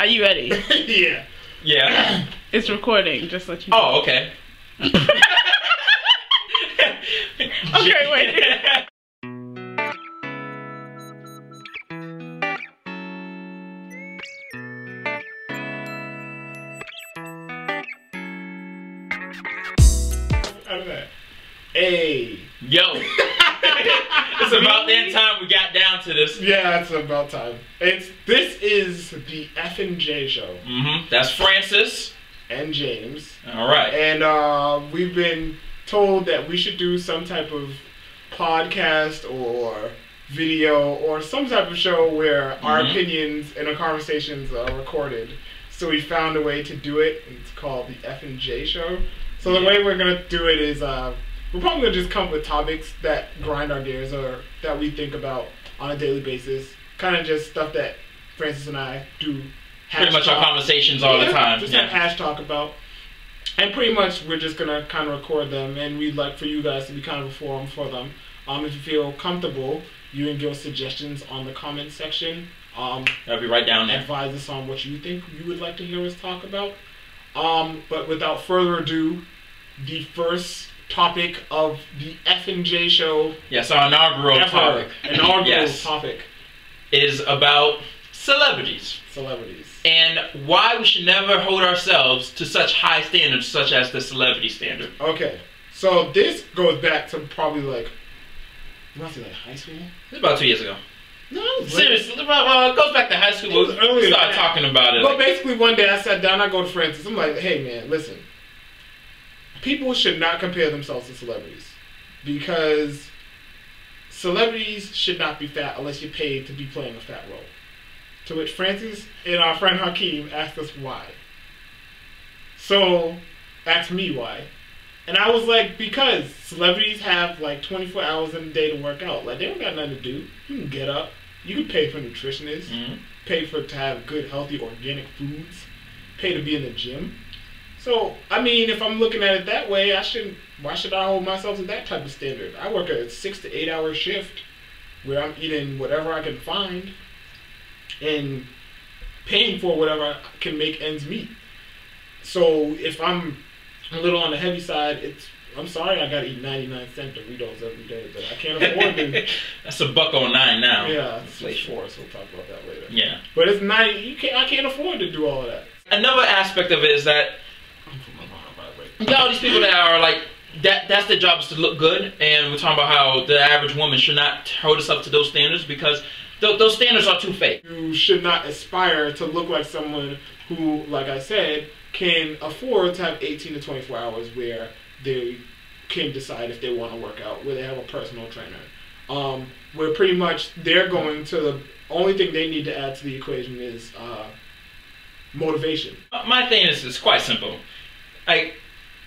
Are you ready? Yeah. Yeah. It's recording, just let you know. Oh, okay. Okay, wait. Hey. Yo. It's about that time we got down to this. Yeah, it's about time. This is the F&J show. Mm-hmm. That's Francis. And James. Alright. And we've been told that we should do some type of podcast or video or some type of show where our opinions and our conversations are recorded. So we found a way to do it. It's called the F&J show. So the way we're going to do it is we're probably going to just come up with topics that grind our gears or that we think about on a daily basis. Kind of just stuff that Francis and I do. Pretty much our conversations all the time. Just have hash talk about. And pretty much we're just going to kind of record them, and we'd like for you guys to be kind of a forum for them. If you feel comfortable, you can give us suggestions on the comment section. That'll be right down there. Advise us on what you think you would like to hear us talk about. But without further ado, the first topic of the F&J show. Yes, our inaugural topic. Topic is about celebrities. And why we should never hold ourselves to such high standards, such as the celebrity standard. Okay, so this goes back to probably like, you want to say like high school? It's about 2 years ago. No, seriously, it goes back to high school. We started talking about it. Well, basically one day I sat down, I go to Francis, I'm like, hey man, listen. People should not compare themselves to celebrities. Because celebrities should not be fat unless you're paid to be playing a fat role. To which Francis and our friend Hakeem asked us why. So, asked me why. And I was like, because celebrities have like 24 hours in a day to work out. Like, they don't got nothing to do. You can get up. You can pay for nutritionists. Pay to have good, healthy, organic foods. Pay to be in the gym. So, I mean, if I'm looking at it that way, why should I hold myself to that type of standard? I work a 6 to 8 hour shift where I'm eating whatever I can find and paying for whatever I can make ends meet. So if I'm a little on the heavy side, I'm sorry I gotta eat 99-cent Doritos every day, but I can't afford to. That's $1.09 now. Yeah, it's like $4, so we'll talk about that later. Yeah. But it's I can't afford to do all of that. Another aspect of it is that you got all these people that are like, that's their job is to look good, and we're talking about how the average woman should not hold herself to those standards because those standards are too fake. You should not aspire to look like someone who, like I said, can afford to have 18 to 24 hours where they can decide if they want to work out, where they have a personal trainer. Where pretty much they're going to the only thing they need to add to the equation is motivation. My thing is quite simple. Like,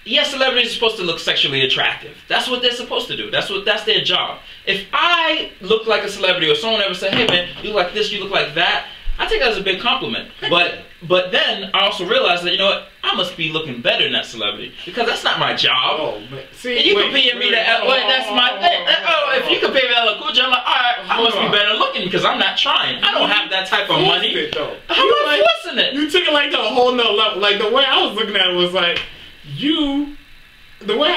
yes, celebrities are supposed to look sexually attractive. That's what they're supposed to do. That's their job. If I look like a celebrity or someone ever said, hey man, you look like this, you look like that, I take that as a big compliment. But then I also realize that, you know what, I must be looking better than that celebrity because that's not my job. Oh, man. See, and you compare me to that's my thing. If you compare me to LL Cool J, I'm like, alright, I must be better looking because I'm not trying. I don't have that type of money. How am I forcing it? You took it like to a whole nother level. Like the way I was looking at it was like, the way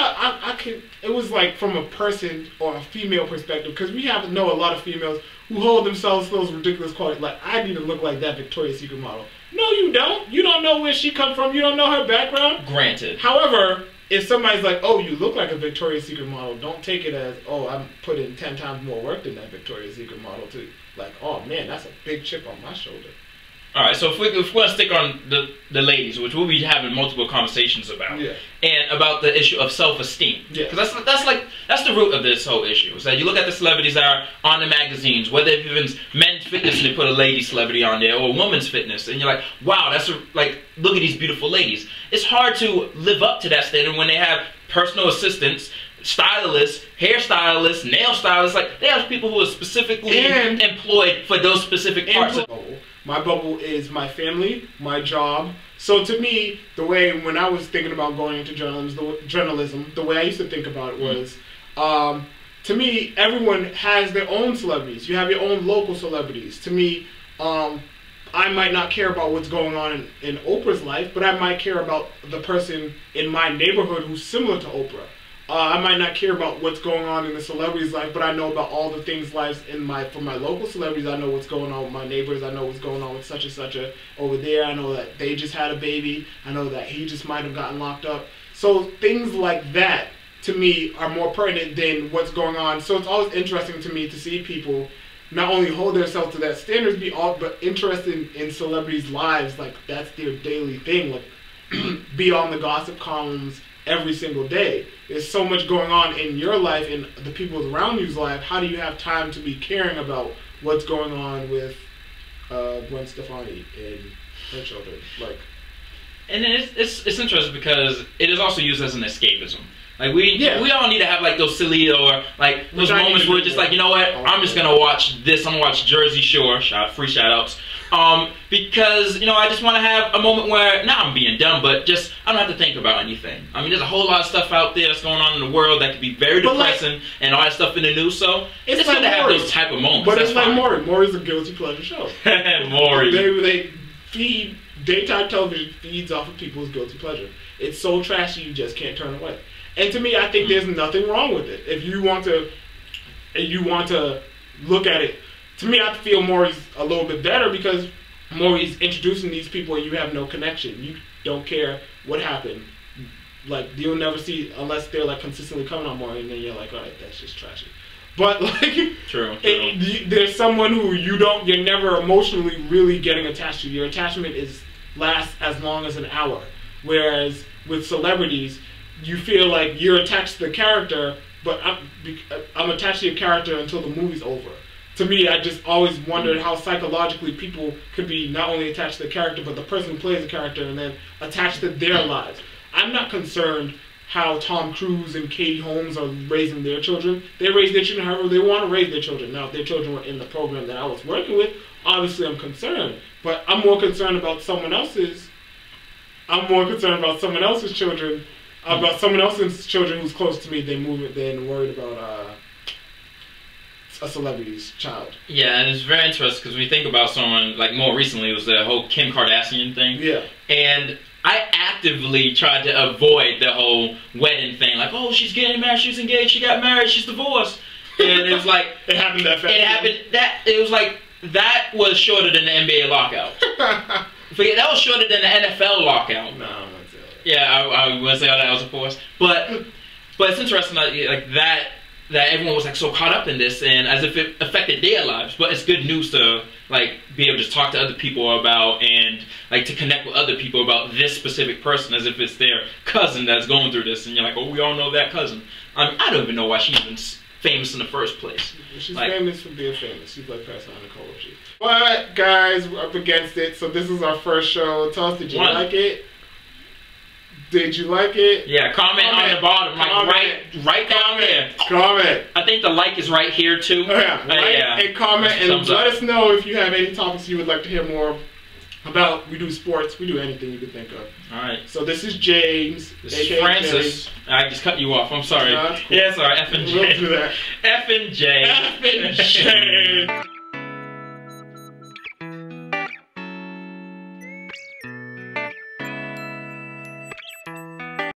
it was like from a person or a female perspective, because we know a lot of females who hold themselves to those ridiculous qualities. Like, I need to look like that Victoria's Secret model. No, you don't. You don't know where she comes from. You don't know her background. Granted. However, if somebody's like, oh, you look like a Victoria's Secret model, don't take it as, oh, I'm putting 10 times more work than that Victoria's Secret model to, like, oh man, that's a big chip on my shoulder. Alright, so if we're going to stick on the ladies, which we'll be having multiple conversations about, and about the issue of self-esteem. Because that's the root of this whole issue. Is that you look at the celebrities that are on the magazines, whether it's even men's fitness and they put a lady celebrity on there, or women's fitness, and you're like, wow, look at these beautiful ladies. It's hard to live up to that standard when they have personal assistants, stylists, hairstylists, nail stylists. Like, they have people who are specifically employed for those specific parts. My bubble is my family, my job. So to me, the way when I was thinking about going into journalism, the way I used to think about it was, to me, everyone has their own celebrities. You have your own local celebrities. To me, I might not care about what's going on in Oprah's life, but I might care about the person in my neighborhood who's similar to Oprah. I might not care about what's going on in the celebrity's life, but I know about all the things lives for my local celebrities. I know what's going on with my neighbors. I know what's going on with such and such over there. I know that they just had a baby. I know that he just might have gotten locked up. So things like that, to me, are more pertinent than what's going on. So it's always interesting to me to see people not only hold themselves to that standards, but interested in celebrities' lives. Like, that's their daily thing. Like, be on the gossip columns every single day. There's so much going on in your life and the people around you's life. How do you have time to be caring about what's going on with Gwen Stefani and her children? Like, and it's interesting because it is also used as an escapism. Like we all need to have like those silly or like those moments where we're just like, you know what, I'm just gonna watch this. I'm gonna watch Jersey Shore. Free shout outs. Because, you know, I just want to have a moment where, not I'm being dumb, but just, I don't have to think about anything. I mean, there's a whole lot of stuff out there that's going on in the world that could be very depressing, and all that stuff in the news, so it's good to have those type of moments. But it's like Maury. Maury's a guilty pleasure show. Maury. They feed, daytime television feeds off of people's guilty pleasure. It's so trashy you just can't turn away. And to me, I think there's nothing wrong with it. If you want to look at it, to me, I feel Maury's a little bit better because Maury's introducing these people and you have no connection. You don't care what happened. Like, you'll never see, unless they're like consistently coming on Maury, and then you're like, alright, that's just trashy. But like, true. There's someone who you're never emotionally really getting attached to. Your attachment lasts as long as an hour. Whereas with celebrities, you feel like you're attached to the character, but I'm attached to your character until the movie's over. To me, I just always wondered how psychologically people could be not only attached to the character, but the person who plays the character and then attached to their lives. I'm not concerned how Tom Cruise and Katie Holmes are raising their children. They raise their children however they want to raise their children. Now, if their children were in the program that I was working with, obviously I'm concerned. But I'm more concerned about someone else's. I'm more concerned about someone else's children, who's close to me than worried about a celebrity's child. Yeah, and it's very interesting because when you think about someone, like more recently, it was the whole Kim Kardashian thing. Yeah. And I actively tried to avoid the whole wedding thing. Like, oh, she's getting married, she's engaged, she got married, she's divorced. And it was like... it happened that fast. It was like, that was shorter than the NBA lockout. Forget, that was shorter than the NFL lockout. No, I wouldn't say that. Yeah, I wouldn't say that was a force. But it's interesting that everyone was like so caught up in this and as if it affected their lives. But it's good news to like be able to talk to other people about and like to connect with other people about this specific person as if it's their cousin that's going through this and you're like, oh, we all know that cousin. I don't even know why she's even famous in the first place. She's like, famous for being famous. She's like Pastor Nicole. But guys, we're up against it. So this is our first show. Tell us, did you like it? Did you like it? Yeah, comment on the bottom, like right down there. Comment. I think the like is right here too. Oh, yeah, like and comment and let us know if you have any topics you would like to hear more about. We do sports, we do anything you can think of. Alright. So this is James. This is Francis. I just cut you off, I'm sorry. No, that's cool. Yeah, sorry, F and J. We'll do that. F and J. F and J.